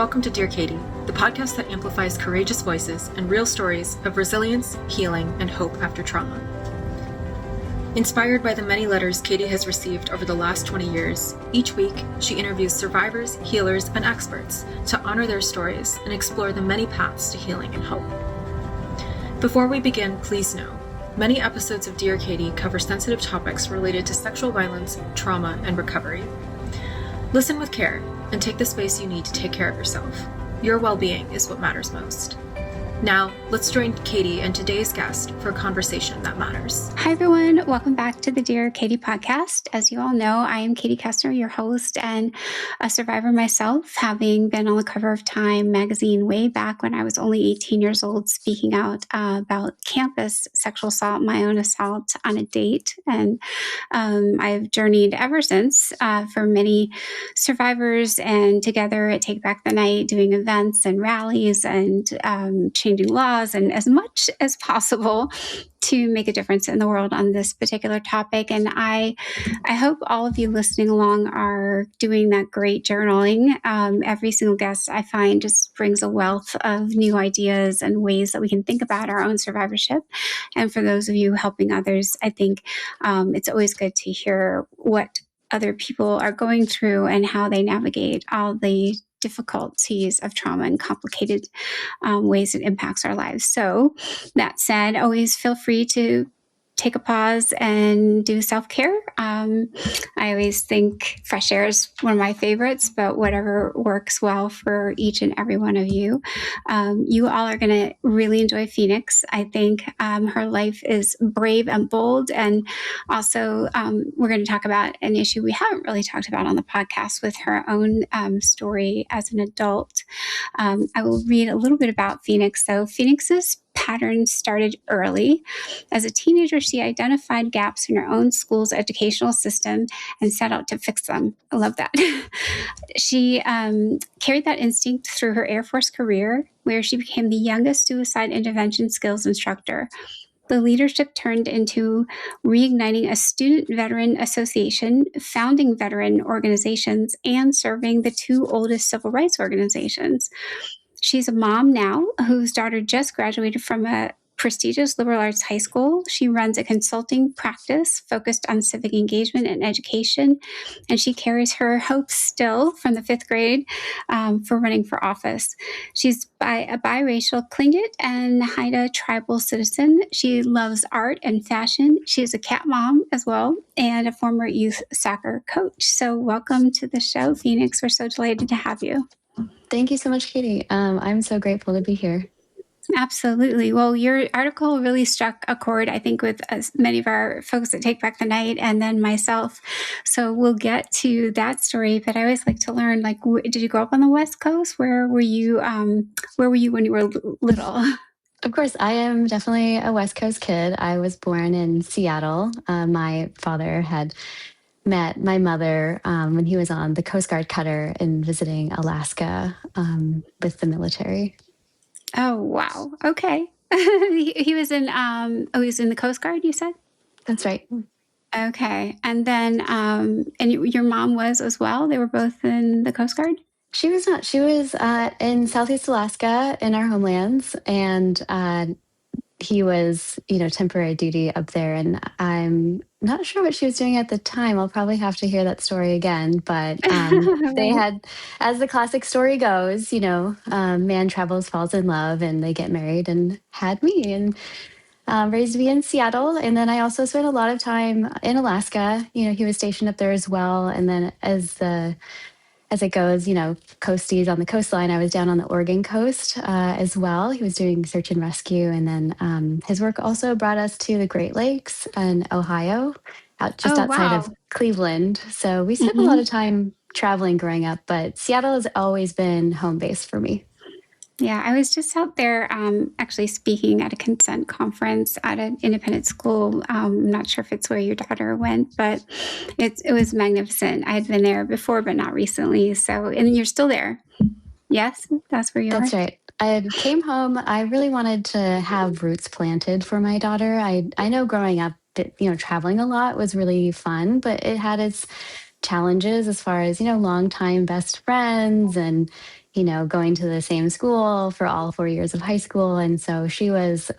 welcome to Dear Katie, the podcast that amplifies courageous voices and real stories of resilience, healing, and hope after trauma. Inspired by the many letters Katie has received over the last 20 years, each week she interviews survivors, healers, and experts to honor their stories and explore the many paths to healing and hope. Before we begin, please know, many episodes of Dear Katie cover sensitive topics related to sexual violence, trauma, and recovery. Listen with care and take the space you need to take care of yourself. Your well-being is what matters most. Now, let's join Katie and today's guest for a conversation that matters. Hi, everyone. Welcome back to the Dear Katie podcast. As you all know, I am Katie Koestner, your host and a survivor myself, having been on the cover of Time magazine way back when I was only 18 years old, speaking out about campus sexual assault, my own assault on a date. And I've journeyed ever since for many survivors and together at Take Back the Night, doing events and rallies and changing laws and as much as possible to make a difference in the world on this particular topic. And I hope all of you listening along are doing that great journaling. Every single guest I find just brings a wealth of new ideas and ways that we can think about our own survivorship. And for those of you helping others, I think it's always good to hear what other people are going through and how they navigate all the difficulties of trauma and complicated ways it impacts our lives. So that said, always feel free to take a pause and do self-care. I always think fresh air is one of my favorites, but whatever works well for each and every one of you. You all are going to really enjoy Phoenix. I think her life is brave and bold. And also, we're going to talk about an issue we haven't really talked about on the podcast with her own story as an adult. I will read a little bit about Phoenix. So Phoenix's pattern started early. As a teenager, she identified gaps in her own school's educational system and set out to fix them. I love that. She carried that instinct through her Air Force career, where she became the youngest Suicide Intervention Skills Instructor. The leadership turned into reigniting a student veteran association, founding veteran organizations, and serving the two oldest civil rights organizations. She's a mom now whose daughter just graduated from a prestigious liberal arts high school. She runs a consulting practice focused on civic engagement and education, and she carries her hopes still from the fifth grade for running for office. She's a biracial Tlingit and Haida tribal citizen. She loves art and fashion. She is a cat mom as well and a former youth soccer coach. So welcome to the show, Phoenix. We're so delighted to have you. Thank you so much, Katie. I'm so grateful to be here. Absolutely. Well, your article really struck a chord, I think, with many of our folks that Take Back the Night and then myself. So we'll get to that story. But I always like to learn, like, did you grow up on the West Coast? Where were you when you were little? Of course, I am definitely a West Coast kid. I was born in Seattle. My father had met my mother when he was on the Coast Guard cutter and visiting Alaska with the military. Oh, wow. Okay. he was in he was in the Coast Guard, you said? That's right. Okay. And then and your mom was as well? They were both in the Coast Guard? She was not. She was in Southeast Alaska in our homelands, and he was, temporary duty up there, and I'm not sure what she was doing at the time. I'll probably have to hear that story again, but they had, as the classic story goes, man travels, falls in love, and they get married and had me, and raised me in Seattle. And then I also spent a lot of time in Alaska. He was stationed up there as well. And then as it goes, coasties on the coastline. I was down on the Oregon coast as well. He was doing search and rescue. And then his work also brought us to the Great Lakes and Ohio, outside of Cleveland. So we spent a lot of time traveling growing up, but Seattle has always been home base for me. Yeah, I was just out there actually speaking at a consent conference at an independent school. I'm not sure if it's where your daughter went, but it was magnificent. I had been there before, but not recently. So, and you're still there. Yes, that's where you are. That's right. I came home. I really wanted to have roots planted for my daughter. I know growing up that, traveling a lot was really fun, but it had its challenges as far as, longtime best friends and, going to the same school for all 4 years of high school. And so she was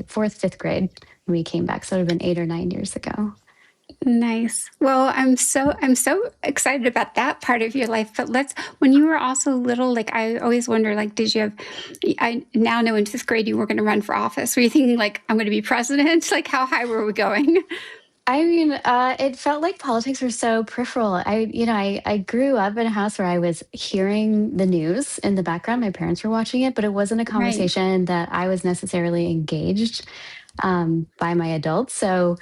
fourth, fifth grade when we came back. So it would have been 8 or 9 years ago. Nice. Well, I'm so excited about that part of your life. But when you were also little, like I always wonder, like, I now know in fifth grade you were going to run for office. Were you thinking like, I'm going to be president? Like, how high were we going? I mean, it felt like politics were so peripheral. I grew up in a house where I was hearing the news in the background. My parents were watching it, but it wasn't a Right. conversation that I was necessarily engaged by my adults. So,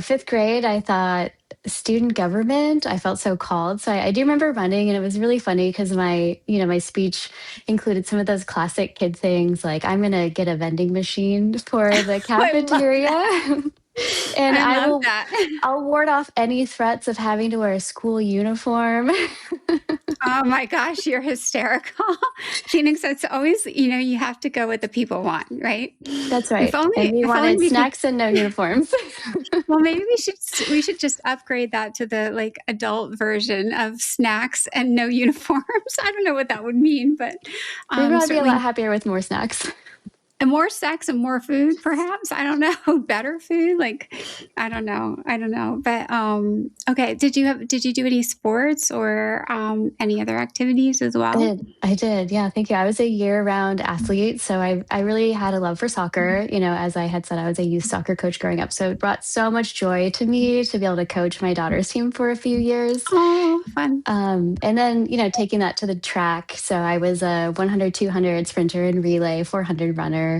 fifth grade, I thought student government. I felt so called. So I do remember running, and it was really funny because my speech included some of those classic kid things like I'm going to get a vending machine for the I love that. cafeteria. And I love that. I'll ward off any threats of having to wear a school uniform. Oh my gosh, you're hysterical. Phoenix, that's always, you have to go with the people want, right? That's If right. And only, we if only wanted we could. snacks and no uniforms. Well, maybe we should just upgrade that to the like adult version of snacks and no uniforms. I don't know what that would mean, but We'd probably be a lot certainly. happier with more snacks. And more sex and more food, perhaps. I don't know. Better food, like I don't know. But okay. Did you do any sports or any other activities as well? I did. Yeah, thank you. I was a year-round athlete, so I really had a love for soccer. As I had said, I was a youth soccer coach growing up, so it brought so much joy to me to be able to coach my daughter's team for a few years. Oh, fun. And then, taking that to the track. So I was a 100, 200 sprinter and relay, 400 runner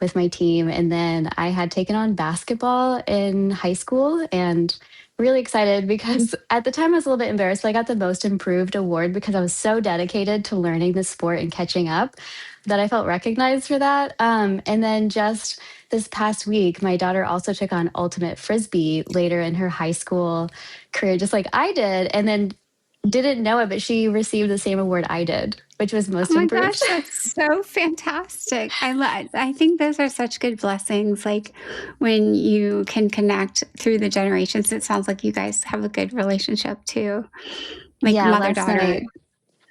with my team. And then I had taken on basketball in high school and really excited because at the time I was a little bit embarrassed, but I got the most improved award because I was so dedicated to learning the sport and catching up that I felt recognized for that. And then just this past week, my daughter also took on ultimate frisbee later in her high school career, just like I did. And then didn't know it, but she received the same award I did, which was Oh most my improved. gosh, that's so fantastic. I think those are such good blessings. Like when you can connect through the generations, it sounds like you guys have a good relationship too. Like Yeah, mother last daughter. night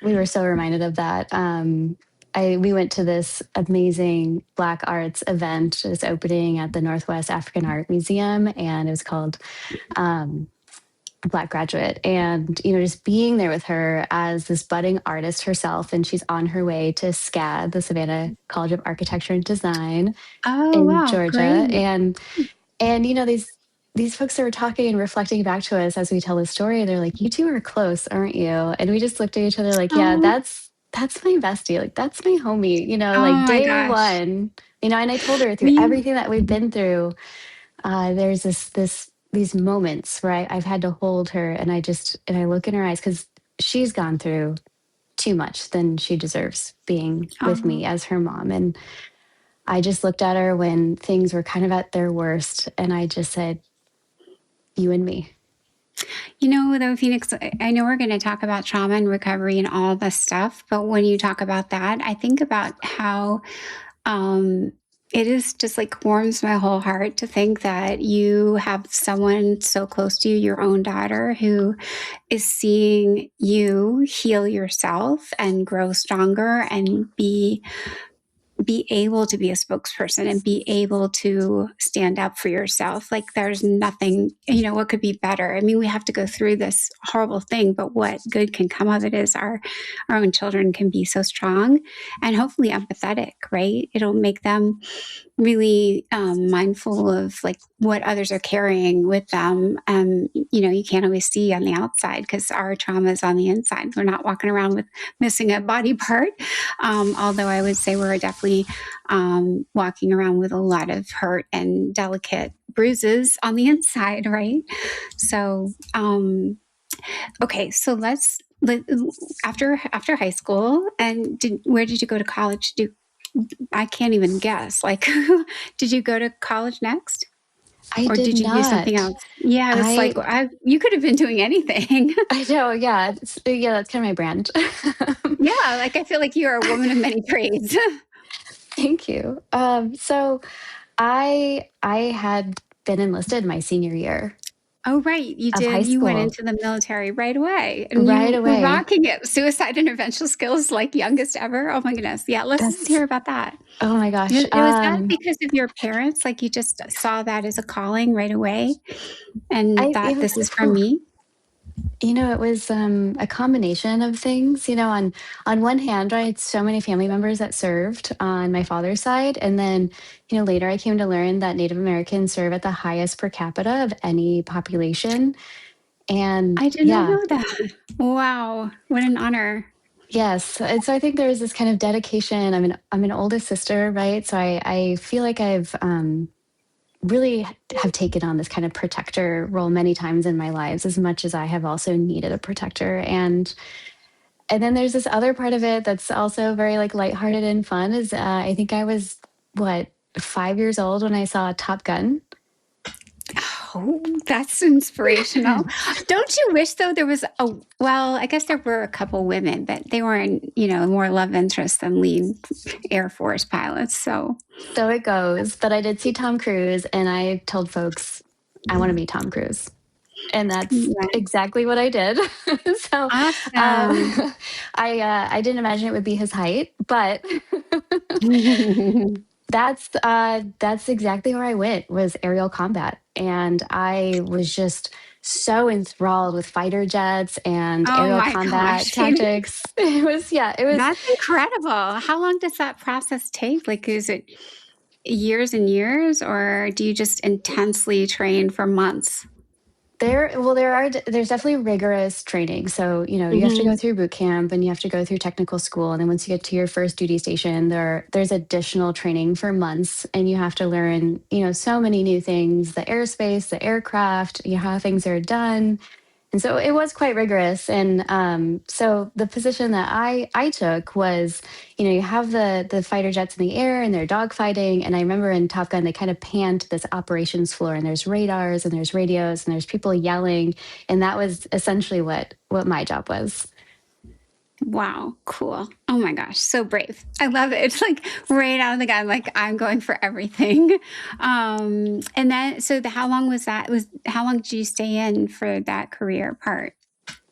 we were so reminded of that. We went to this amazing Black Arts event. It was opening at the Northwest African Art Museum, and it was called Black Graduate. And just being there with her as this budding artist herself, and she's on her way to SCAD, the Savannah College of Architecture and Design Oh in wow, Georgia, great. and these folks that were talking and reflecting back to us as we tell the story, they're like, "You two are close, aren't you?" And we just looked at each other like, "Yeah, Oh, that's my bestie. Like that's my homie." Like oh my day gosh. one. And I told her through We everything that we've been through, there's these moments where I've had to hold her, and I look in her eyes because she's gone through too much than she deserves being with oh. me as her mom. And I just looked at her when things were kind of at their worst, and I just said, "You and me." Though, Phoenix, I know we're going to talk about trauma and recovery and all this stuff, but when you talk about that, I think about how it is just like warms my whole heart to think that you have someone so close to you, your own daughter, who is seeing you heal yourself and grow stronger and be able to be a spokesperson and be able to stand up for yourself. Like there's nothing, what could be better. I mean, we have to go through this horrible thing, but what good can come of it is our own children can be so strong and hopefully empathetic, right? It'll make them really mindful of like what others are carrying with them. You can't always see on the outside because our trauma is on the inside. We're not walking around with missing a body part. Although I would say we're definitely walking around with a lot of hurt and delicate bruises on the inside, right? So, okay, so after high school, and where did you go to college? I can't even guess. Like, did you go to college next? I Or did did you do something not. else? Yeah, I was like, I you could have been doing anything. I know, yeah. Yeah, that's kind of my brand. Yeah, like I feel like you're a woman of many trades. Thank you. So I had been enlisted my senior year. Oh, right. You of high did. You went school into the military right away, and right you were away. rocking it. Suicide intervention skills, like youngest ever. Oh my goodness. Yeah, let's That's hear about that. oh my gosh. Was that because of your parents? Like you just saw that as a calling right away and I thought, it this was is for me? it was a combination of things. On one hand, I had so many family members that served on my father's side, and then later I came to learn that Native Americans serve at the highest per capita of any population. And I did not yeah, know that. Wow. What an honor. yes, and so I think there was this kind of dedication. I'm an oldest sister, right? So I feel like I've really have taken on this kind of protector role many times in my lives, as much as I have also needed a protector. And then there's this other part of it that's also very like lighthearted and fun. Is I think I was what 5 years old when I saw Top Gun. Oh, that's inspirational. Don't you wish though there was well, I guess there were a couple women, but they weren't, more love interest than lead Air Force pilots. So So it goes. But I did see Tom Cruise, and I told folks I want to meet Tom Cruise. And that's yeah. exactly what I did. So Awesome. I didn't imagine it would be his height, but that's exactly where I went, was aerial combat, and I was just so enthralled with fighter jets and Oh aerial my combat gosh. tactics. It was That's incredible. How long does that process take? Like, is it years and years, or do you just intensely train for months? there's definitely rigorous training. So you have to go through boot camp, and you have to go through technical school, and then once you get to your first duty station, there's additional training for months, and you have to learn so many new things: the airspace, the aircraft, how things are done. And so it was quite rigorous. And so the position that I took was, you have the fighter jets in the air, and they're dogfighting. And I remember in Top Gun, they kind of pan to this operations floor, and there's radars and there's radios and there's people yelling. And that was essentially what my job was. Wow, cool. Oh my gosh, so brave. I love it. It's like right out of the gun, like I'm going for everything. And then how long was that? How long did you stay in for that career part?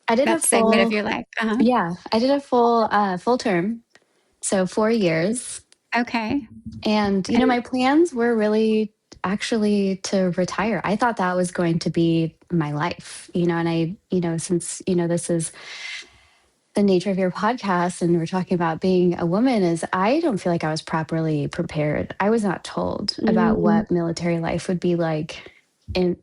I did a That segment of full, your life? Uh-huh. yeah, I did a full term. So 4 years. Okay. And, my plans were really actually to retire. I thought that was going to be my life, and since, this is the nature of your podcast, and we're talking about being a woman, is I don't feel like I was properly prepared. I was not told about Mm. what military life would be like in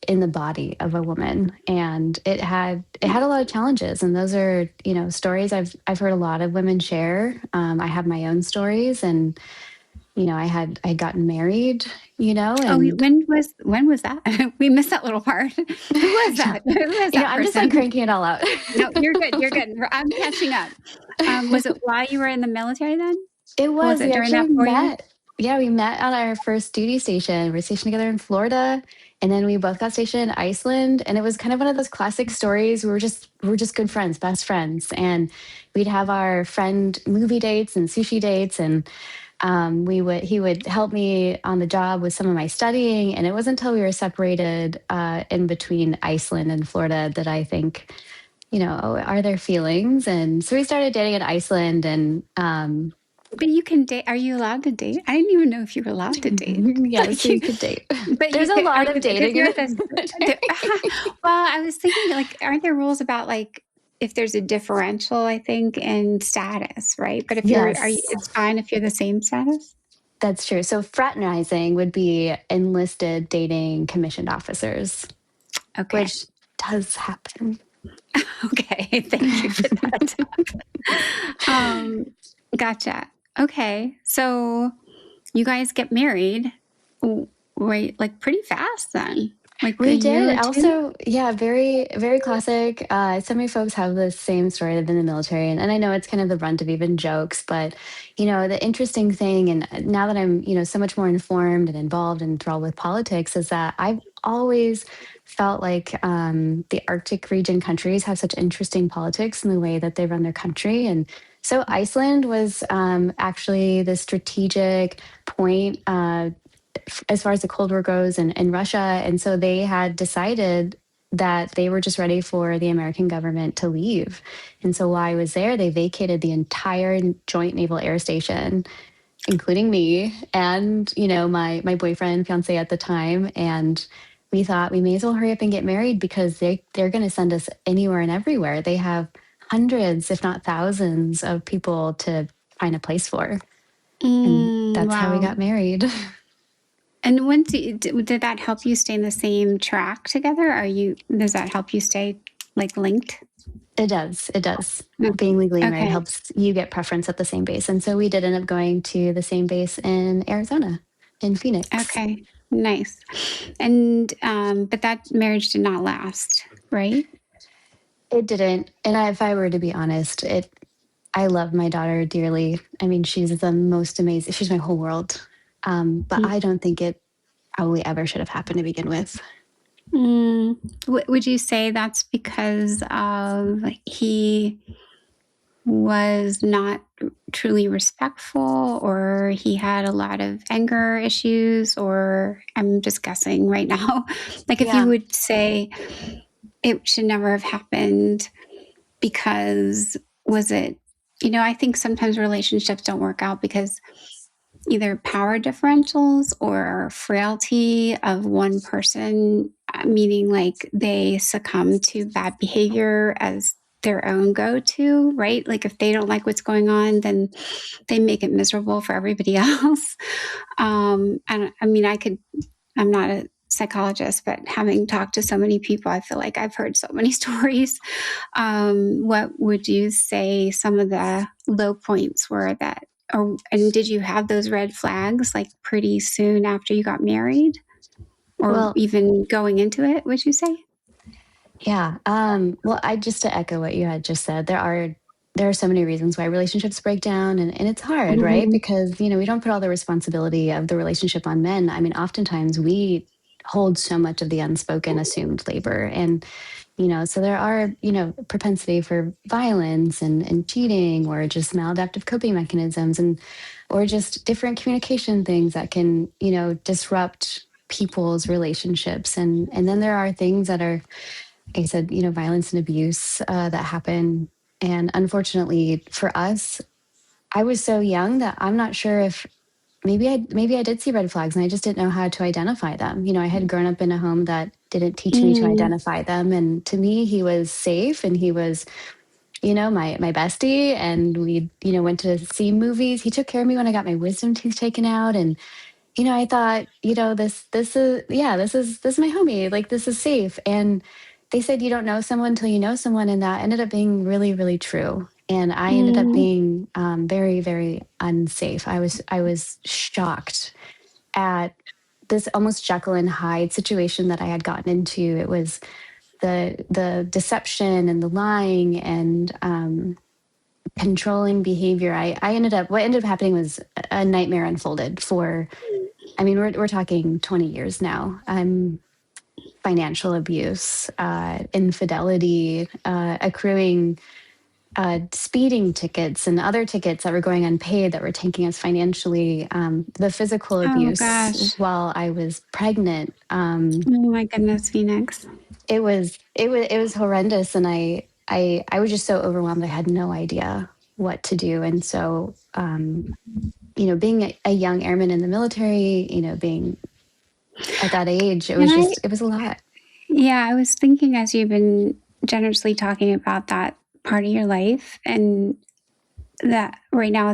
the body of a woman. And it had a lot of challenges, and those are stories I've heard a lot of women share. I have my own stories, and I had gotten married, Oh, and when was that? We missed that little part. Who was that? Who was that I'm just person? like cranking it all out. No, you're good. You're good. I'm catching up. Was it while you were in the military then? It Or was was. it We during that actually 4 years? met. Yeah, we met on our first duty station. We're stationed together in Florida, and then we both got stationed in Iceland. And it was kind of one of those classic stories. We were just good friends, best friends, and we'd have our friend movie dates and sushi dates, and he would help me on the job with some of my studying. And it wasn't until we were separated in between Iceland and Florida that I think, are there feelings? And so we started dating in Iceland, and But you can date. Are you allowed to date? I didn't even know if you were allowed to date. yes, Like we could date. but There's you a could. Are lot you? of Because dating in you're the the. military. Well, I was thinking like, aren't there rules about like if there's a differential? I think in status, right? But if Yes, it's fine if you're the same status. that's true. So fraternizing would be enlisted dating commissioned officers, Okay. which does happen. Okay. Thank you for that. Gotcha. Okay. So you guys get married, right? Like pretty fast then, like a We year did or two. also, yeah, very, very classic. So many folks have the same story. They've been in the military, and I know it's kind of the brunt of even jokes, but the interesting thing, and now that I'm, so much more informed and involved and enthralled with politics, is that I've always felt like the Arctic region countries have such interesting politics in the way that they run their country. And so Iceland was actually the strategic point. as far as the Cold War goes in Russia. And so they had decided that they were just ready for the American government to leave. And so while I was there, they vacated the entire Joint Naval Air Station, including me and, my boyfriend, fiance at the time. And we thought we may as well hurry up and get married because they're going to send us anywhere and everywhere. They have hundreds, if not thousands, of people to find a place for. And that's how we Wow. got married. And did that help you stay in the same track together? Does that help you stay like linked? It does. It does. Being legally married Okay. helps you get preference at the same base. And so we did end up going to the same base in Arizona, in Phoenix. Okay. Nice. And but that marriage did not last, right? It didn't. And if I were to be honest, I love my daughter dearly. I mean, she's the most amazing. She's my whole world. But I don't think it probably ever should have happened to begin with. Would you say that's because of he was not truly respectful, or he had a lot of anger issues, or I'm just guessing right now? Like if you would say it should never have happened because was it, I think sometimes relationships don't work out because either power differentials or frailty of one person, meaning like they succumb to bad behavior as their own go-to, right? Like if they don't like what's going on, then they make it miserable for everybody else. And I mean, I'm not a psychologist, but having talked to so many people, I feel like I've heard so many stories. What would you say some of the low points were and did you have those red flags like pretty soon after you got married, or even going into it, would you say? Yeah. Well, just to echo what you had just said, there are so many reasons why relationships break down, and it's hard, right? Because, we don't put all the responsibility of the relationship on men. I mean, oftentimes we hold so much of the unspoken assumed labor, and so there are, propensity for violence and cheating, or just maladaptive coping mechanisms, or just different communication things that can, disrupt people's relationships. And then there are things that are, like I said, violence and abuse that happen. And unfortunately for us, I was so young that I'm not sure if maybe I did see red flags and I just didn't know how to identify them. I had grown up in a home that didn't teach me to identify them. And to me, he was safe and he was, my bestie. And we, went to see movies. He took care of me when I got my wisdom teeth taken out. And, I thought, this is my homie. Like, this is safe. And they said, you don't know someone until you know someone. And that ended up being really, really true. And I ended up being very, very unsafe. I was shocked at this almost Jekyll and Hyde situation that I had gotten into. It was the deception and the lying and controlling behavior. What ended up happening was a nightmare unfolded for, I mean, we're talking 20 years now. Financial abuse, infidelity, accruing speeding tickets and other tickets that were going unpaid that were tanking us financially. The physical abuse while I was pregnant. Oh my goodness, Phoenix! It was horrendous, and I was just so overwhelmed. I had no idea what to do, and so being a young airman in the military, being at that age, it was a lot. Yeah, I was thinking as you've been generously talking about that part of your life, and that right now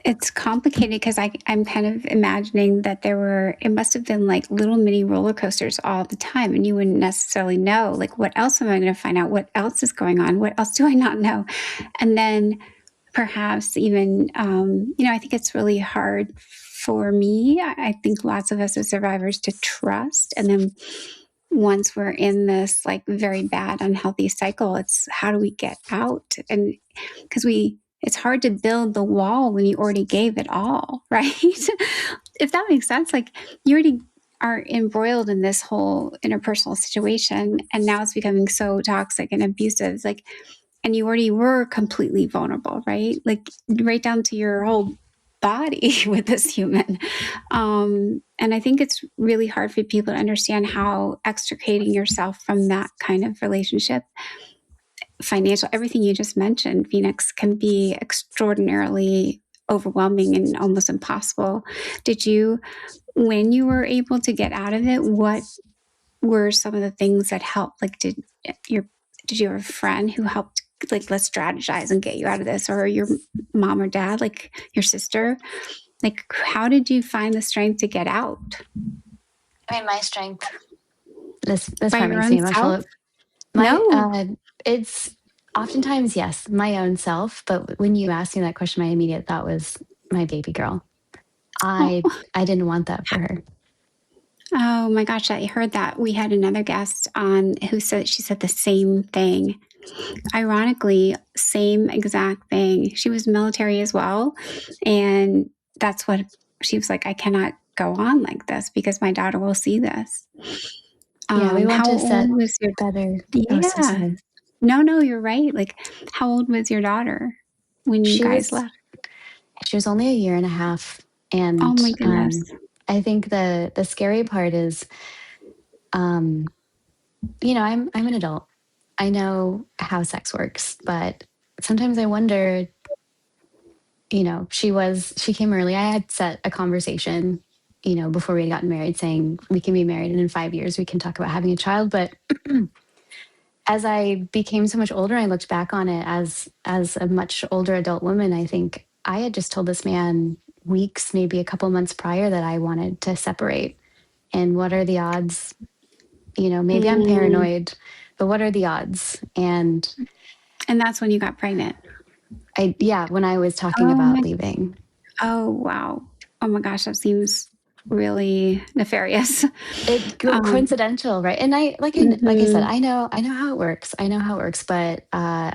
it's complicated because I'm kind of imagining that it must have been like little mini roller coasters all the time, and you wouldn't necessarily know, like, what else am I going to find out? What else is going on? What else do I not know? And then perhaps even, I think it's really hard for me. I think lots of us as survivors to trust. And then once we're in this like very bad, unhealthy cycle, it's how do we get out? And because it's hard to build the wall when you already gave it all, right? If that makes sense, like you already are embroiled in this whole interpersonal situation, and now it's becoming so toxic and abusive, and you already were completely vulnerable, right? Like right down to your whole body with this human. And I think it's really hard for people to understand how extricating yourself from that kind of relationship, financial, everything you just mentioned, Phoenix, can be extraordinarily overwhelming and almost impossible. Did you, when you were able to get out of it, what were some of the things that helped? Like, did you have a friend who helped, like, let's strategize and get you out of this, or your mom or dad, like your sister? Like, how did you find the strength to get out? I mean, my strength, this By part your makes own me emotional. self? No. It's oftentimes, yes, my own self. But when you asked me that question, my immediate thought was my baby girl. I didn't want that for her. Oh my gosh, I heard that. We had another guest on who said, she said the same thing. Ironically, same exact thing. She was military as well. And that's what she was like, I cannot go on like this because my daughter will see this. Yeah, we want how to set old was your better. Yeah. Oh, so sorry. No, you're right. Like, how old was your daughter when you guys left? She was only a year and a half. And Oh my goodness. I think the scary part is, I'm an adult. I know how sex works, but sometimes I wonder, she came early. I had set a conversation, before we had gotten married, saying we can be married and in 5 years we can talk about having a child. But as I became so much older, I looked back on it as a much older adult woman. I think I had just told this man weeks, maybe a couple months prior, that I wanted to separate. And what are the odds? Maybe I'm paranoid, but what are the odds? And that's when you got pregnant. When I was talking about leaving. Oh, wow. Oh my gosh, that seems really nefarious. Coincidental, right? And I said, I know how it works. But I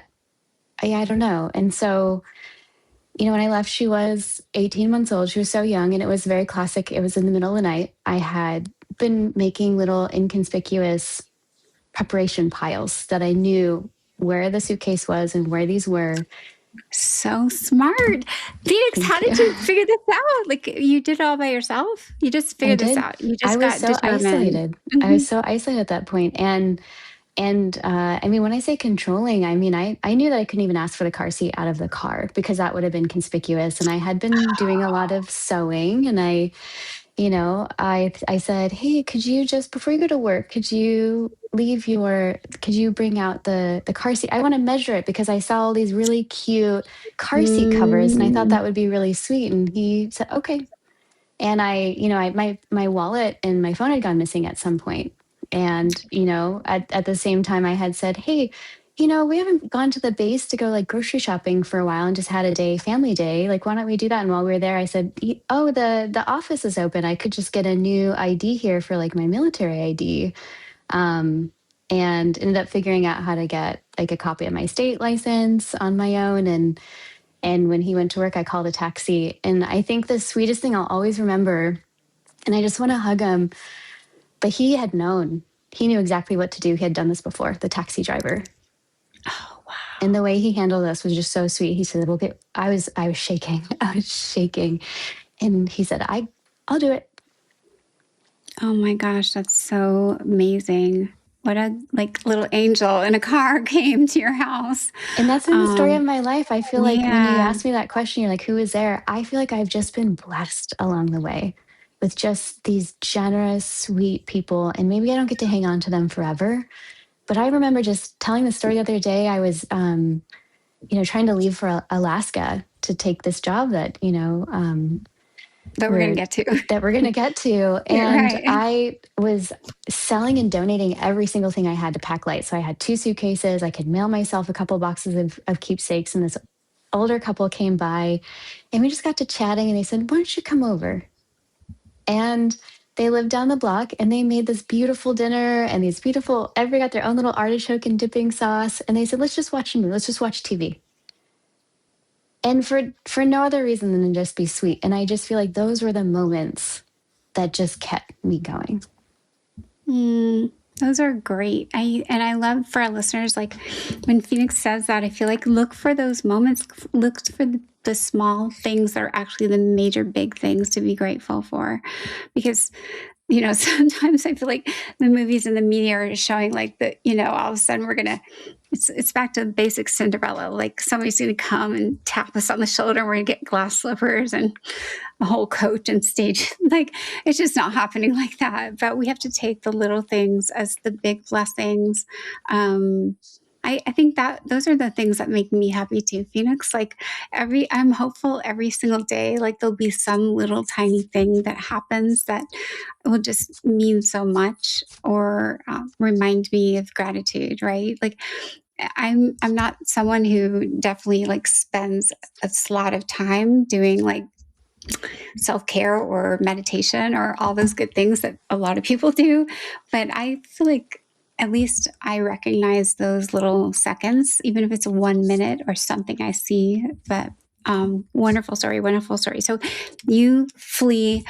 don't know. And so, when I left, she was 18 months old. She was so young, and it was very classic. It was in the middle of the night. I had been making little inconspicuous preparation piles that I knew where the suitcase was and where these were. So smart. Phoenix, how did you figure this out? Like, you did it all by yourself? You just figured this out. You just got determined. Isolated. I was so isolated at that point. And I mean, when I say controlling, I mean, I knew that I couldn't even ask for the car seat out of the car because that would have been conspicuous. And I had been doing a lot of sewing, and I said, hey, could you just, before you go to work, could you bring out the car seat? I want to measure it because I saw all these really cute car seat covers, and I thought that would be really sweet. And he said, okay. And my wallet and my phone had gone missing at some point. And, at the same time I had said, hey, we haven't gone to the base to go like grocery shopping for a while and just had a family day. Like, why don't we do that? And while we were there, I said, oh, the office is open. I could just get a new ID here for like my military ID. And ended up figuring out how to get like a copy of my state license on my own. And when he went to work, I called a taxi. And I think the sweetest thing I'll always remember, and I just want to hug him, but he knew exactly what to do. He had done this before, the taxi driver. Oh, wow. And the way he handled us was just so sweet. He said, okay, I was shaking. I was shaking. And he said, I'll do it. Oh my gosh, that's so amazing. What a little angel in a car came to your house. And that's been the story of my life. I feel like when you ask me that question, you're like, who is there? I feel like I've just been blessed along the way with just these generous, sweet people. And maybe I don't get to hang on to them forever. But I remember just telling the story the other day. I was, trying to leave for Alaska to take this job that, that we're going to get to. And right. I was selling and donating every single thing I had to pack light. So I had 2 suitcases. I could mail myself a couple boxes of keepsakes. And this older couple came by and we just got to chatting, and they said, why don't you come over? And they lived down the block, and they made this beautiful dinner and everybody got their own little artichoke and dipping sauce. And they said, let's just watch a movie. Let's just watch TV. And for no other reason than to just be sweet. And I just feel like those were the moments that just kept me going. Those are great. I love for our listeners, like when Phoenix says that, I feel like look for those moments, look for the small things that are actually the major big things to be grateful for. Because, sometimes I feel like the movies and the media are showing like all of a sudden it's back to basic Cinderella. Like somebody's going to come and tap us on the shoulder and we're going to get glass slippers and a whole coat and stage. Like it's just not happening like that. But we have to take the little things as the big blessings. I think that those are the things that make me happy too, Phoenix. Like I'm hopeful every single day. Like there'll be some little tiny thing that happens that will just mean so much or remind me of gratitude, right? Like I'm not someone who definitely like spends a lot of time doing like self-care or meditation or all those good things that a lot of people do, but I feel like at least I recognize those little seconds, even if it's 1 minute or something I see. But wonderful story, wonderful story. So you flee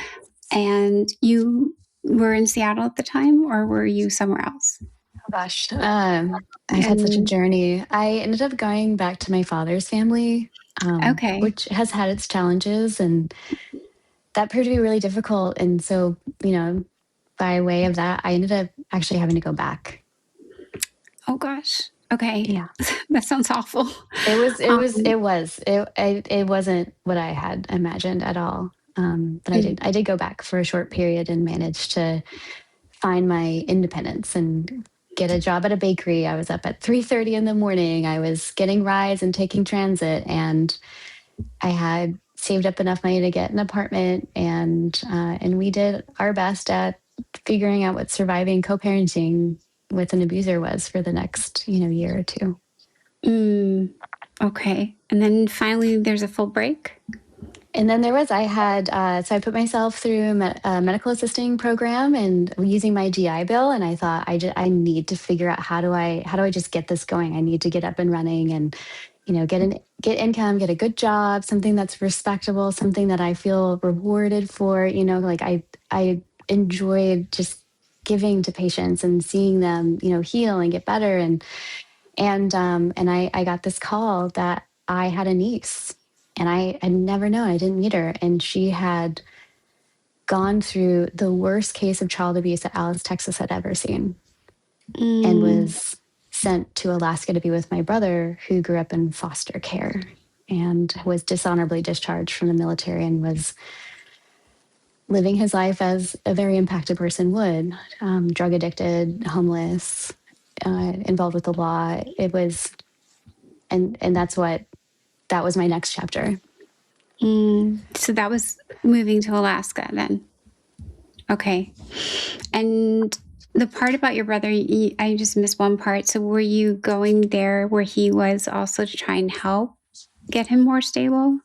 and you were in Seattle at the time, or were you somewhere else? Oh gosh, I've had such a journey. I ended up going back to my father's family, Okay. which has had its challenges, and that proved to be really difficult. And so, by way of that, I ended up actually having to go back. Oh gosh. Okay. Yeah. That sounds awful. It wasn't what I had imagined at all. But I did go back for a short period and managed to find my independence and get a job at a bakery. I was up at 3:30 in the morning. I was getting rides and taking transit, and I had saved up enough money to get an apartment, and we did our best at figuring out what surviving co-parenting with an abuser was for the next year or two. Okay. And then finally there's a full break. And then so I put myself through a medical assisting program and using my GI Bill. And I thought I need to figure out how do I just get this going? I need to get up and running and, get income, get a good job, something that's respectable, something that I feel rewarded for, like I enjoyed just giving to patients and seeing them, heal and get better. And I got this call that I had a niece. And I had never known, I didn't meet her. And she had gone through the worst case of child abuse that Alice, Texas had ever seen, and was sent to Alaska to be with my brother, who grew up in foster care and was dishonorably discharged from the military and was living his life as a very impacted person would, drug addicted, homeless, involved with the law. It was, and that was my next chapter. So that was moving to Alaska then. Okay. And the part about your brother, I just missed one part. So were you going there where he was also to try and help get him more stable?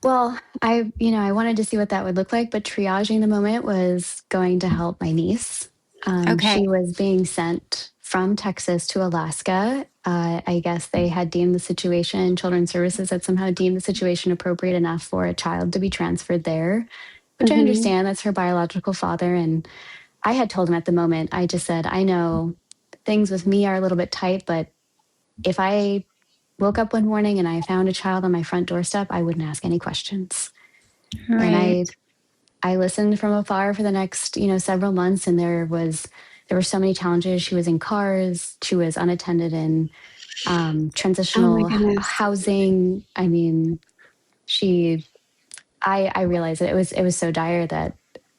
Well, I wanted to see what that would look like, but triaging the moment was going to help my niece. Okay. She was being sent from Texas to Alaska. I guess they had deemed the situation, Children's Services had somehow deemed the situation appropriate enough for a child to be transferred there, which I understand. That's her biological father. And I had told him at the moment, I just said, I know things with me are a little bit tight, but if I woke up one morning and I found a child on my front doorstep, I wouldn't ask any questions. Right. And I listened from afar for the next, several months, and there were so many challenges. She was in cars, she was unattended in transitional housing. I mean, I realized that it was so dire that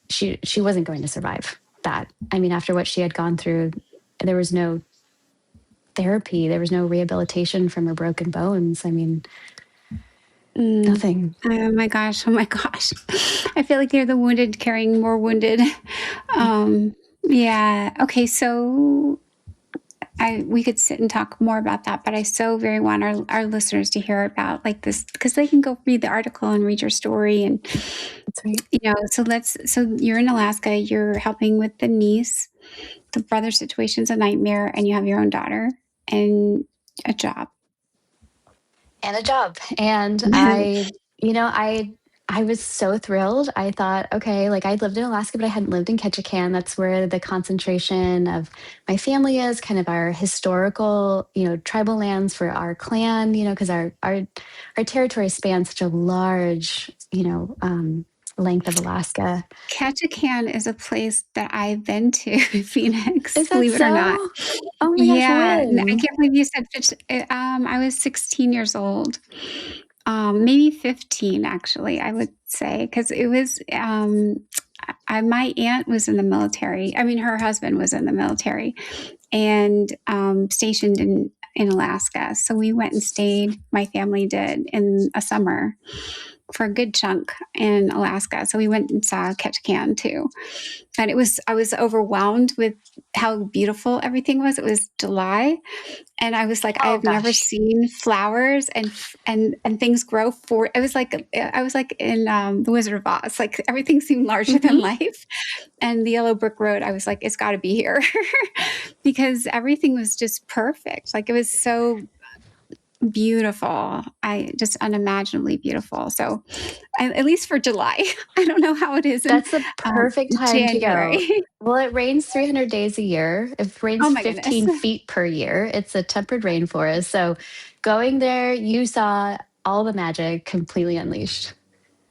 she wasn't going to survive that. I mean, after what she had gone through, there was no therapy, there was no rehabilitation from her broken bones. I mean, nothing. Oh my gosh. I feel like you're the wounded carrying more wounded. Yeah. Okay. So we could sit and talk more about that, but I so very want our listeners to hear about like this, because they can go read the article and read your story. And, That's right. so you're in Alaska, you're helping with the niece, the brother situation's a nightmare, and you have your own daughter and a job. And I I was so thrilled. I thought, okay, like I'd lived in Alaska, but I hadn't lived in Ketchikan. That's where the concentration of my family is, kind of our historical, tribal lands for our clan, because our territory spans such a large, length of Alaska. Ketchikan is a place that I've been to, Phoenix, Is that believe it or not. so? Oh my gosh, Yeah, I when? can't believe you said I was 16 years old. Maybe 15, actually, I would say, because it was, my aunt was in the military. I mean, her husband was in the military and stationed in Alaska. So we went and stayed, my family did, in a summer for a good chunk in Alaska. So we went and saw Ketchikan too. And I was overwhelmed with how beautiful everything was. It was July. And I was like, Oh I've never gosh. seen flowers and things grow for. I was like in the Wizard of Oz. Like everything seemed larger than Hmm. life. And the yellow brick road, I was like, it's got to be here because everything was just perfect. Like it was so beautiful. I just unimaginably beautiful. So at least for July, I don't know how it is in That's the perfect time to go. January. Well, it rains 300 days a year. It Oh rains my goodness. 15 feet per year. It's a tempered rainforest. So going there, you saw all the magic completely unleashed.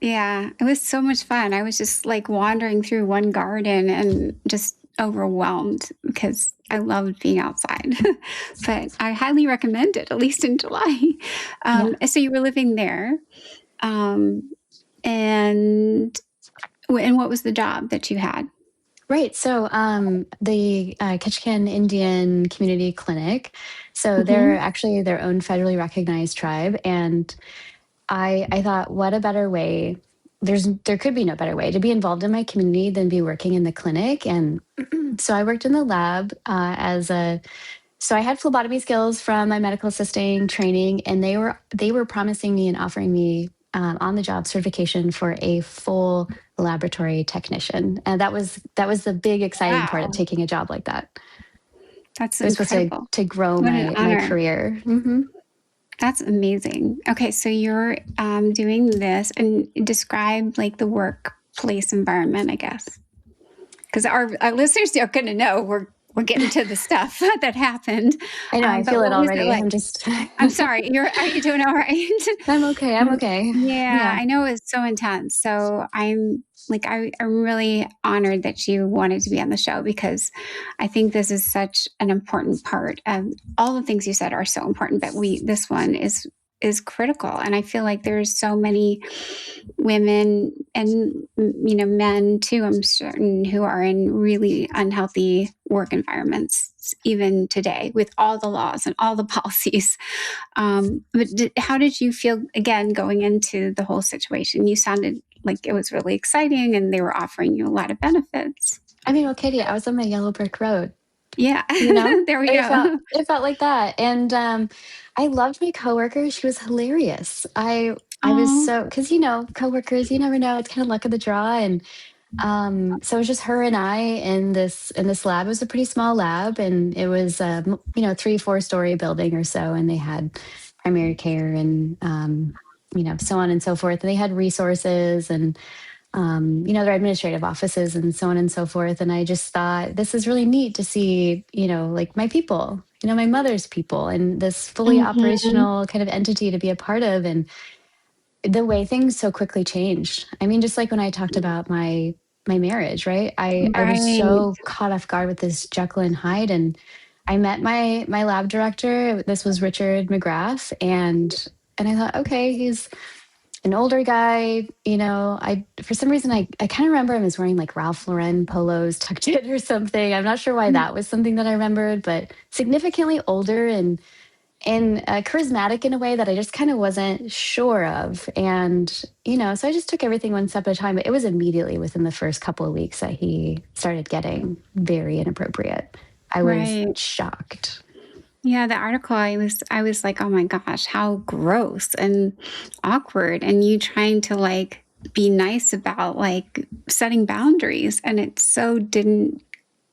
Yeah, it was so much fun. I was just like wandering through one garden and just overwhelmed because I loved being outside. But I highly recommend it, at least in July. Yeah. So you were living there, um, and what was the job that you had? Right. So the Ketchikan Indian Community Clinic, so they're Hmm. actually their own federally recognized tribe. And I thought, what a better way. There could be no better way to be involved in my community than be working in the clinic. And so I worked in the lab so I had phlebotomy skills from my medical assisting training, and they were promising me and offering me on the job certification for a full laboratory technician, and that was the big exciting part of Wow, taking a job like that. that's It was supposed to incredible. to grow What an my honor. career. Hmm. That's amazing. Okay, so you're doing this and describe like the workplace environment, I guess, because our listeners are going to know we're getting to the stuff that happened. I know, I But feel it what was it already. like? I'm just I'm sorry. Are you doing all right? I'm okay. I'm okay. Yeah, Yeah. I know it's so intense. So I'm really honored that you wanted to be on the show because I think this is such an important part of all the things you said are so important, but this one is critical. And I feel like there's so many women and men too, I'm certain, who are in really unhealthy work environments even today with all the laws and all the policies. But how did you feel again going into the whole situation? You sounded like it was really exciting and they were offering you a lot of benefits. I mean, well, Katie, I was on my yellow brick road. Yeah, You know, there we it felt go. it felt like that. And I loved my coworker. She was hilarious. I was Oh, so, because coworkers, you never know, it's kind of luck of the draw. And so it was just her and I in this lab. It was a pretty small lab, and it was 3-4 story building or so, and they had primary care and so on and so forth. And they had resources and their administrative offices and so on and so forth. And I just thought this is really neat to see, like my people, my mother's people, and this fully hmm, operational kind of entity to be a part of, and the way things so quickly changed. I mean, just like when I talked about my marriage, right? I was right. so caught off guard with this Jekyll and Hyde, and I met my lab director. This was Richard McGrath, and I thought, okay, he's an older guy. I for some reason I kind of remember him as wearing like Ralph Lauren polos tucked in or something. I'm not sure why that was something that I remembered, but significantly older and charismatic in a way that I just kind of wasn't sure of. And so I just took everything one step at a time. But it was immediately within the first couple of weeks that he started getting very inappropriate. I was Right. shocked. Yeah, the article I was like, "Oh my gosh, how gross and awkward." And you trying to like be nice about like setting boundaries and it so didn't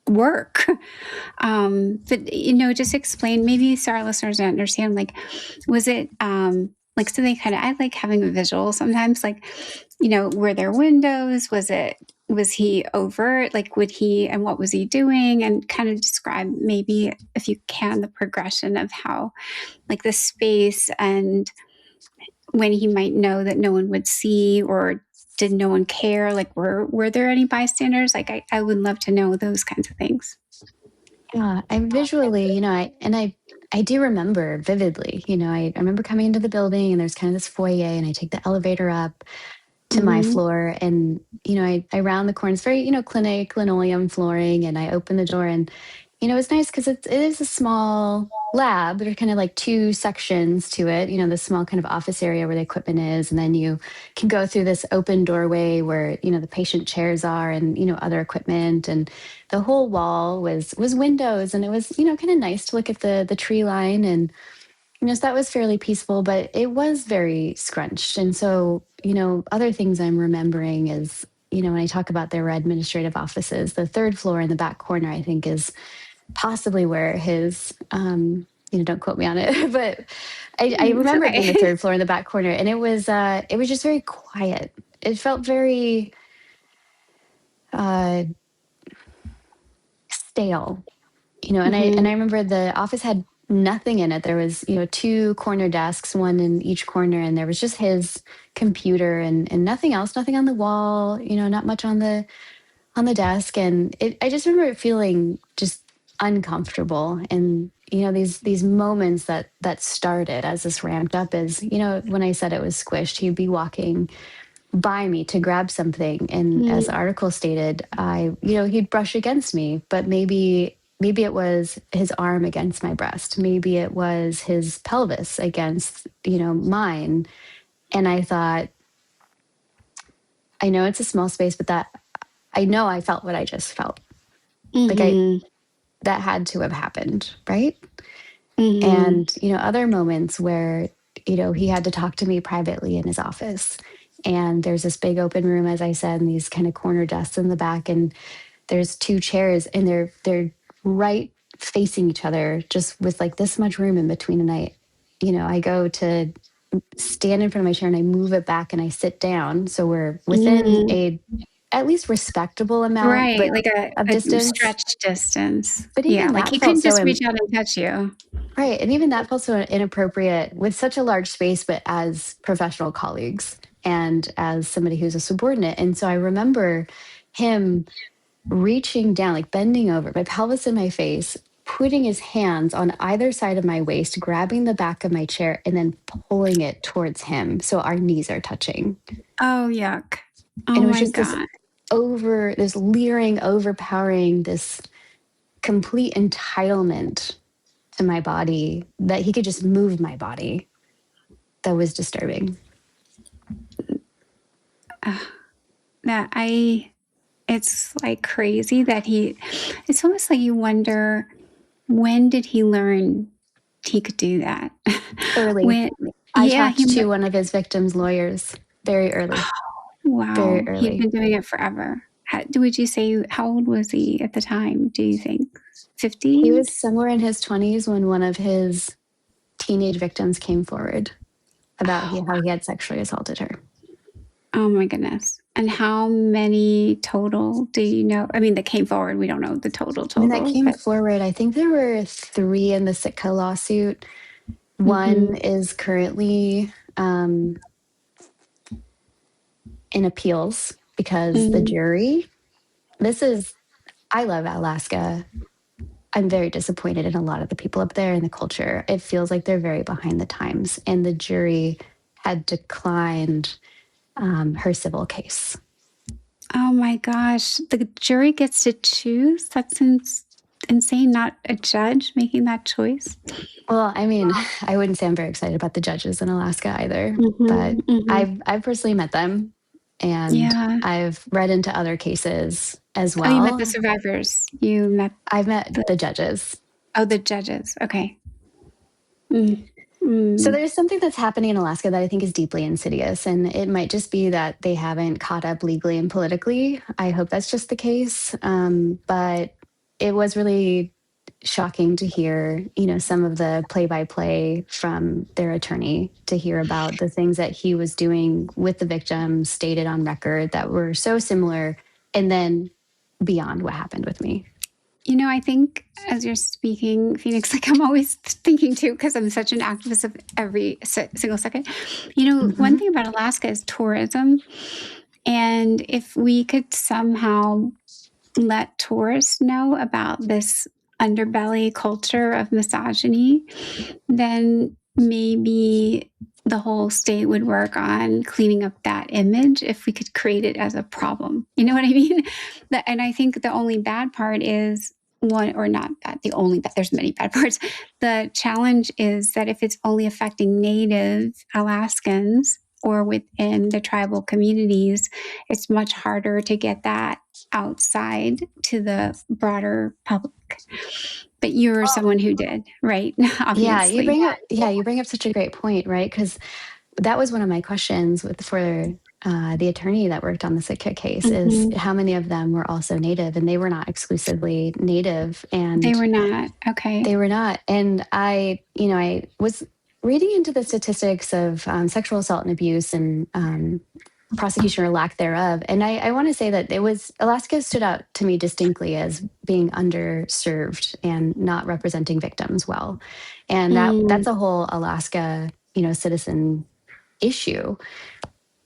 work. But just explain maybe so our listeners understand like was it like, so they kind of, I like having a visual sometimes, like, were there windows? Was he overt? Like, and what was he doing? And kind of describe, maybe if you can, the progression of how, like, the space, and when he might know that no one would see, or did no one care? Like, were there any bystanders? Like, I would love to know those kinds of things. Yeah, I visually, I do remember vividly, I remember coming into the building and there's kind of this foyer and I take the elevator up to my floor and, I round the corner. It's very, clinic, linoleum flooring. And I open the door and, it's nice because it is a small lab. There are kind of like two sections to it, the small kind of office area where the equipment is. And then you can go through this open doorway where, the patient chairs are and, other equipment. And the whole wall was windows. And it was, kind of nice to look at the tree line. And, so that was fairly peaceful, but it was very scrunched. And so, other things I'm remembering is, when I talk about there were administrative offices, the third floor in the back corner, I think, is possibly where his, don't quote me on it, but I remember it being the third floor in the back corner, and it was just very quiet. It felt very stale, and I remember the office had nothing in it. There was, two corner desks, one in each corner, and there was just his computer and nothing else, nothing on the wall, not much on the desk. And I just remember it feeling just uncomfortable. And, these moments that started as this ramped up is, when I said it was squished, he'd be walking by me to grab something. And as the article stated, he'd brush against me, but maybe it was his arm against my breast. Maybe it was his pelvis against, mine. And I thought, I know it's a small space, but I know I felt what I just felt. Like that had to have happened, right? And, other moments where, he had to talk to me privately in his office. And there's this big open room, as I said, and these kind of corner desks in the back. And there's two chairs and they're right facing each other, just with like this much room in between. And I go to stand in front of my chair and I move it back and I sit down. So we're within a at least respectable amount, right? but Like of a distance. stretched distance. But even like that he felt couldn't just so reach out and touch you. right. And even that felt so inappropriate with such a large space, but as professional colleagues and as somebody who's a subordinate. And so I remember him reaching down, like bending over, my pelvis in my face, putting his hands on either side of my waist, grabbing the back of my chair, and then pulling it towards him. So our knees are touching. Oh, yuck. Oh, and it was my just God. this leering, overpowering, this complete entitlement to my body that he could just move my body. That was disturbing. It's like crazy that it's almost like you wonder, when did he learn he could do that? Early. I talked to one of his victims' lawyers very early. Wow. Very early. He'd been doing it forever. Would you say, how old was he at the time, do you think? 15? He was somewhere in his 20s when one of his teenage victims came forward about how he had sexually assaulted her. Oh my goodness. And how many total do you know? I mean, that came forward. We don't know the total. That came forward. I think there were 3 in the Sitka lawsuit. One is currently in appeals because the jury, I love Alaska. I'm very disappointed in a lot of the people up there and the culture. It feels like they're very behind the times. And the jury had declined her civil case. Oh my gosh. The jury gets to choose? That's insane. Not a judge making that choice. Well, I mean, I wouldn't say I'm very excited about the judges in Alaska either, but I've personally met them, and I've read into other cases as well. Oh, you met the survivors. I've met the judges. Oh, the judges. Okay. So there's something that's happening in Alaska that I think is deeply insidious, and it might just be that they haven't caught up legally and politically. I hope that's just the case. But it was really shocking to hear, some of the play-by-play from their attorney, to hear about the things that he was doing with the victims stated on record that were so similar, and then beyond what happened with me. I think as you're speaking, Phoenix, like I'm always thinking too, because I'm such an activist of every single second. One thing about Alaska is tourism. And if we could somehow let tourists know about this underbelly culture of misogyny, then maybe the whole state would work on cleaning up that image if we could create it as a problem. You know what I mean? And I think the only bad part is there's many bad parts. The challenge is that if it's only affecting Native Alaskans or within the tribal communities, it's much harder to get that outside to the broader public. But you're someone who did, right? Obviously. Yeah, you bring up such a great point, right? Because that was one of my questions for the attorney that worked on the Sitka case, is how many of them were also Native, and they were not exclusively Native. And they were not. Okay. They were not. And I was reading into the statistics of sexual assault and abuse and prosecution or lack thereof. And I want to say that Alaska stood out to me distinctly as being underserved and not representing victims well. And that's a whole Alaska, citizen issue.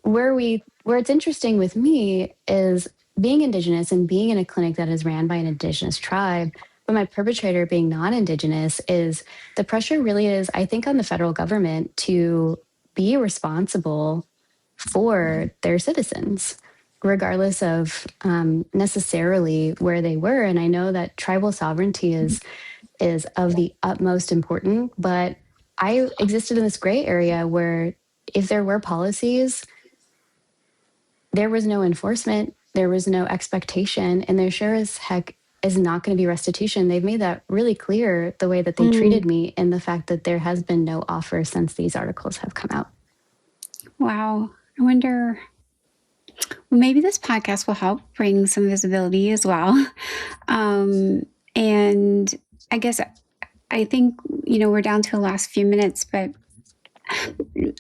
Where it's interesting with me is being Indigenous and being in a clinic that is ran by an Indigenous tribe, but my perpetrator being non-Indigenous, is the pressure really is, I think, on the federal government to be responsible for their citizens, regardless of necessarily where they were. And I know that tribal sovereignty is of the utmost importance, but I existed in this gray area where if there were policies, there was no enforcement, there was no expectation, and there sure as heck is not going to be restitution. They've made that really clear, the way that they treated me, and the fact that there has been no offer since these articles have come out. Wow. I wonder, maybe this podcast will help bring some visibility as well. And I guess, I think, we're down to the last few minutes, but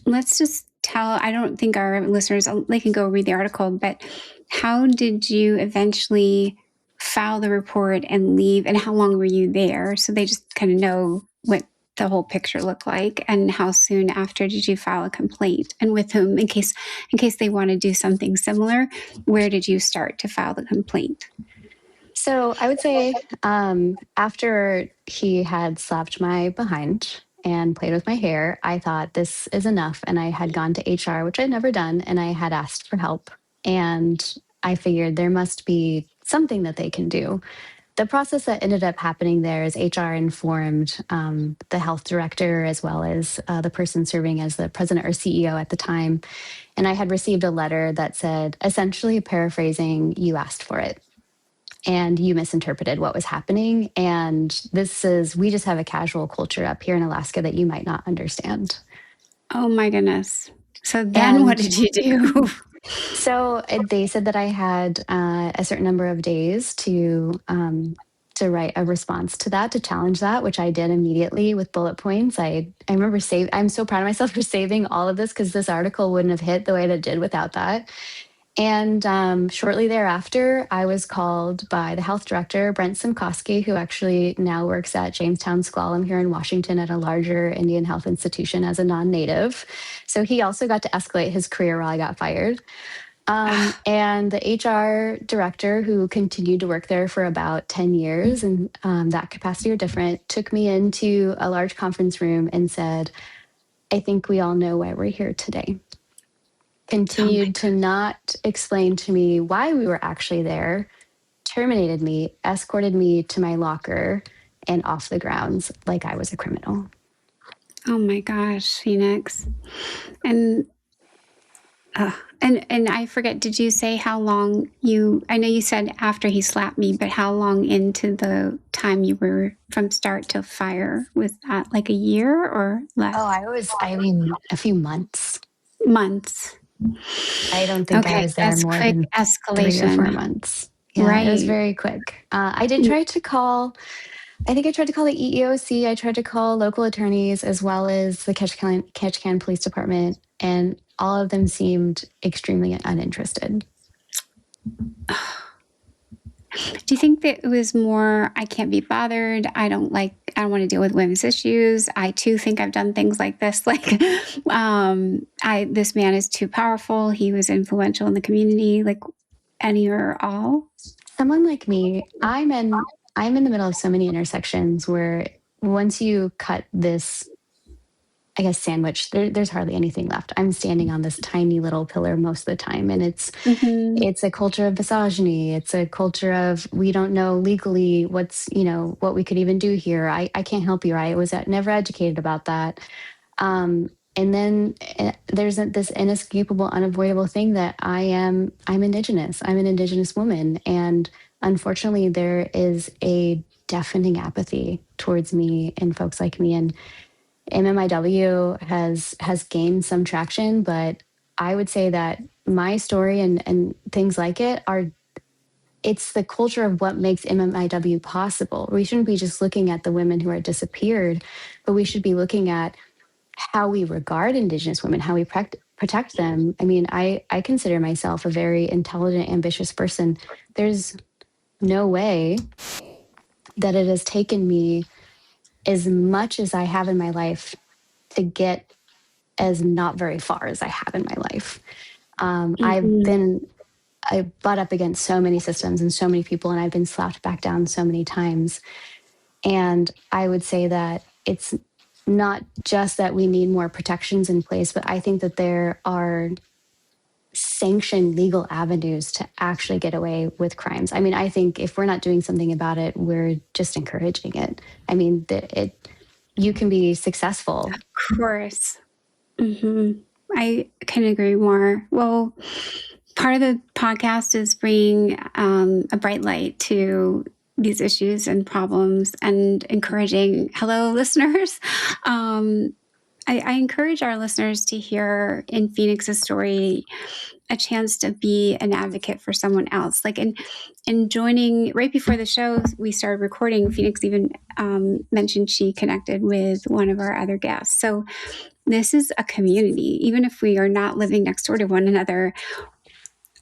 let's just I don't think our listeners, they can go read the article, but how did you eventually file the report and leave, and how long were you there? So they just kind of know what the whole picture looked like, and how soon after did you file a complaint, and with whom, in case they want to do something similar, where did you start to file the complaint? So I would say after he had slapped my behind and played with my hair, I thought this is enough. And I had gone to HR, which I'd never done, and I had asked for help. And I figured there must be something that they can do. The process that ended up happening there is HR informed the health director, as well as the person serving as the president or CEO at the time. And I had received a letter that said, essentially paraphrasing, you asked for it and you misinterpreted what was happening. And we just have a casual culture up here in Alaska that you might not understand. Oh my goodness. So then what did you do? So they said that I had a certain number of days to write a response to that, to challenge that, which I did immediately with bullet points. I remember I'm so proud of myself for saving all of this, because this article wouldn't have hit the way that it did without that. And shortly thereafter, I was called by the health director, Brent Simkoski, who actually now works at Jamestown S'Klallam here in Washington at a larger Indian health institution as a non-native. So he also got to escalate his career while I got fired. And the HR director, who continued to work there for about 10 years in that capacity or different, took me into a large conference room and said, I think we all know why we're here today. Continued to not explain to me why we were actually there, terminated me, escorted me to my locker and off the grounds like I was a criminal. Oh my gosh, Phoenix. And I forget, did you say how long I know you said after he slapped me, but how long into the time you were from start to fire? Was that like a year or less? A few months. Months. I don't think I was there more than escalation. 3 or 4 months. Yeah, right. It was very quick. I did try to call I think I tried to call the EEOC. I tried to call local attorneys as well as the Ketchikan Police Department, and all of them seemed extremely uninterested. Do you think that it was more, I can't be bothered, I don't want to deal with women's issues, I too think I've done things like this, like this man is too powerful, he was influential in the community, like any or all? Someone like me, I'm in the middle of so many intersections where once you cut this, I guess, sandwich, there's hardly anything left. I'm standing on this tiny little pillar most of the time, and it's a culture of misogyny. It's a culture of, we don't know legally what we could even do here. I can't help you. I was never educated about that. And then there's this inescapable, unavoidable thing that I'm Indigenous. I'm an Indigenous woman, and unfortunately, there is a deafening apathy towards me and folks like me. And MMIW has gained some traction, but I would say that my story and things like it's the culture of what makes MMIW possible. We shouldn't be just looking at the women who are disappeared, but we should be looking at how we regard Indigenous women, how we protect them. I mean, I consider myself a very intelligent, ambitious person. There's no way that it has taken me as much as I have in my life to get as not very far as I have in my life. I butt up against so many systems and so many people, and I've been slapped back down so many times. And I would say that it's not just that we need more protections in place, but I think that there are sanctioned legal avenues to actually get away with crimes. I mean, I think if we're not doing something about it, we're just encouraging it. I mean, you can be successful. Of course. I can agree more. Well, part of the podcast is bringing a bright light to these issues and problems and encouraging, hello, listeners. I encourage our listeners to hear in Phoenix's story a chance to be an advocate for someone else. Like in joining, right before the show we started recording, Phoenix even mentioned she connected with one of our other guests. So this is a community. Even if we are not living next door to one another,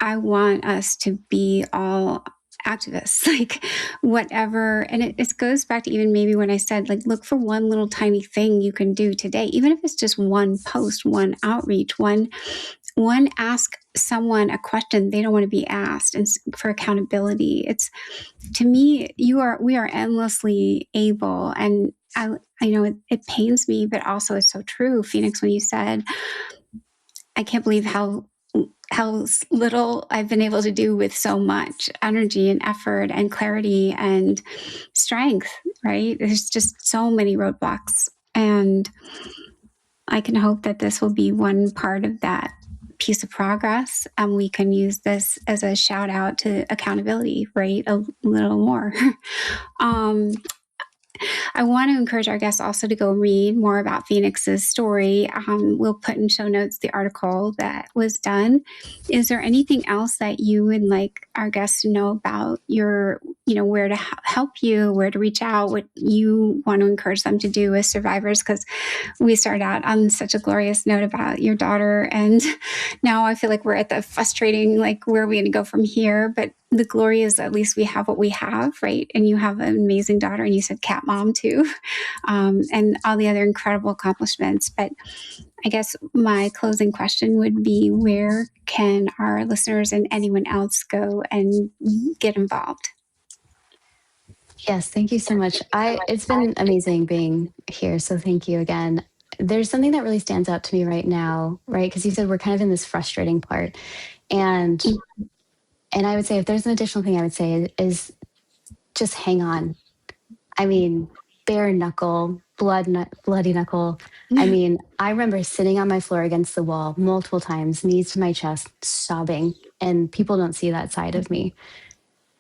I want us to be all activists, like whatever. And it goes back to even maybe when I said, like, look for one little tiny thing you can do today, even if it's just one post, one outreach, one ask someone a question they don't want to be asked, and for accountability. It's, to me, we are endlessly able. And I know it pains me, but also it's so true, Phoenix, when you said, I can't believe how little I've been able to do with so much energy and effort and clarity and strength, right? There's just so many roadblocks. And I can hope that this will be one part of that piece of progress. And we can use this as a shout out to accountability, right? A little more. I want to encourage our guests also to go read more about Phoenix's story. We'll put in show notes the article that was done. Is there anything else that you would like our guests to know about your, where to help you, where to reach out, what you want to encourage them to do as survivors? Because we started out on such a glorious note about your daughter, and now I feel like we're at the frustrating, like, where are we going to go from here? But the glory is at least we have what we have, right? And you have an amazing daughter, and you said cat mom too, and all the other incredible accomplishments. But I guess my closing question would be, where can our listeners and anyone else go and get involved? Yes, thank you so much. It's been amazing being here, so thank you again. There's something that really stands out to me right now, right? Because you said we're kind of in this frustrating part, and I would say, if there's an additional thing I would say is just hang on. I mean, bare knuckle, bloody knuckle. I mean, I remember sitting on my floor against the wall multiple times, knees to my chest, sobbing, and people don't see that side of me.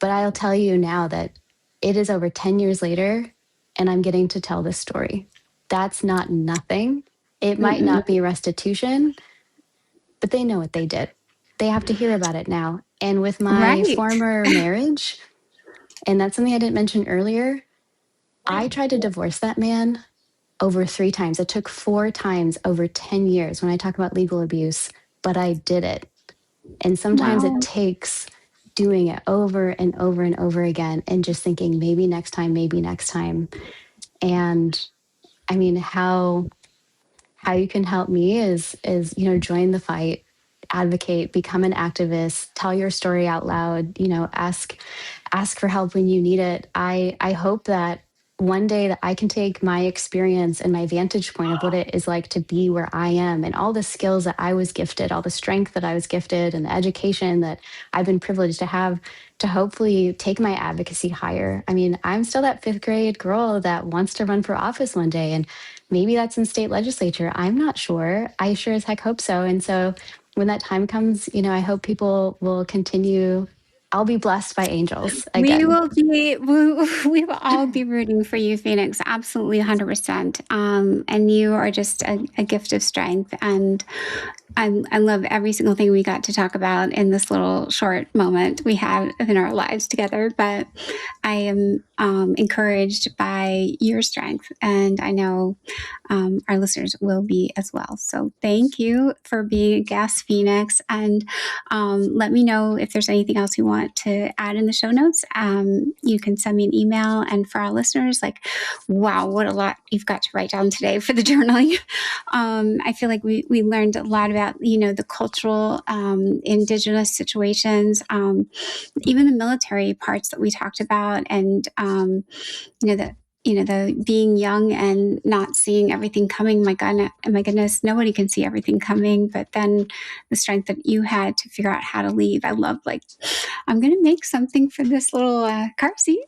But I'll tell you now that it is over 10 years later, and I'm getting to tell this story. That's not nothing. It might not be restitution, but they know what they did. They have to hear about it now. And with my former marriage, and that's something I didn't mention earlier, I tried to divorce that man over 3 times. It took 4 times over 10 years when I talk about legal abuse, but I did it. And sometimes it Wow. takes doing it over and over and over again and just thinking maybe next time, maybe next time. And I mean, how you can help me is join the fight, advocate, become an activist, tell your story out loud, ask for help when you need it. I hope that one day that I can take my experience and my vantage point of what it is like to be where I am and all the skills that I was gifted, all the strength that I was gifted and the education that I've been privileged to have, to hopefully take my advocacy higher. I mean, I'm still that 5th grade girl that wants to run for office one day, and maybe that's in state legislature. I'm not sure. I sure as heck hope so. And so when that time comes, I hope people will continue. I'll be blessed by angels We again. will be, we will all be rooting for you, Phoenix. Absolutely 100%. And you are just a gift of strength. And I love every single thing we got to talk about in this little short moment we have in our lives together. But I am encouraged by your strength, and I know our listeners will be as well. So thank you for being a guest, Phoenix. And let me know if there's anything else you want to add in the show notes. You can send me an email. And for our listeners, wow, what a lot you've got to write down today for the journaling. I feel like we learned a lot about, the cultural, Indigenous situations, even the military parts that we talked about, and, the being young and not seeing everything coming. My goodness, nobody can see everything coming. But then the strength that you had to figure out how to leave. I love, I'm going to make something for this little car seat.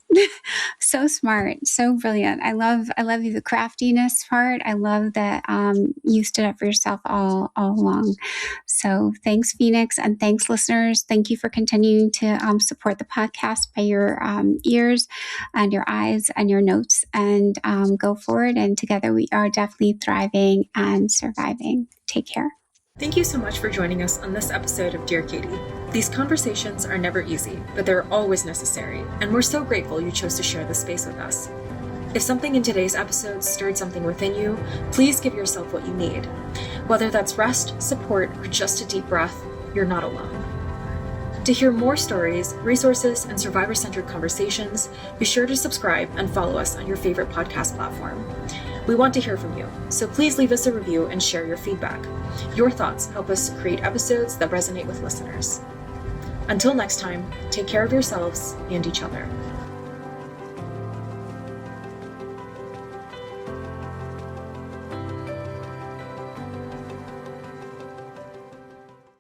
So smart, so brilliant. I love the craftiness part. I love that you stood up for yourself all along. So thanks, Phoenix, and thanks, listeners. Thank you for continuing to support the podcast by your ears and your eyes and your notes, and go forward. And together we are definitely thriving and surviving. Take care. Thank you so much for joining us on this episode of Dear Katie. These conversations are never easy, but they're always necessary, and we're so grateful you chose to share this space with us. If something in today's episode stirred something within you, please give yourself what you need. Whether that's rest, support, or just a deep breath, you're not alone. To hear more stories, resources, and survivor-centered conversations, be sure to subscribe and follow us on your favorite podcast platform. We want to hear from you, so please leave us a review and share your feedback. Your thoughts help us create episodes that resonate with listeners. Until next time, take care of yourselves and each other.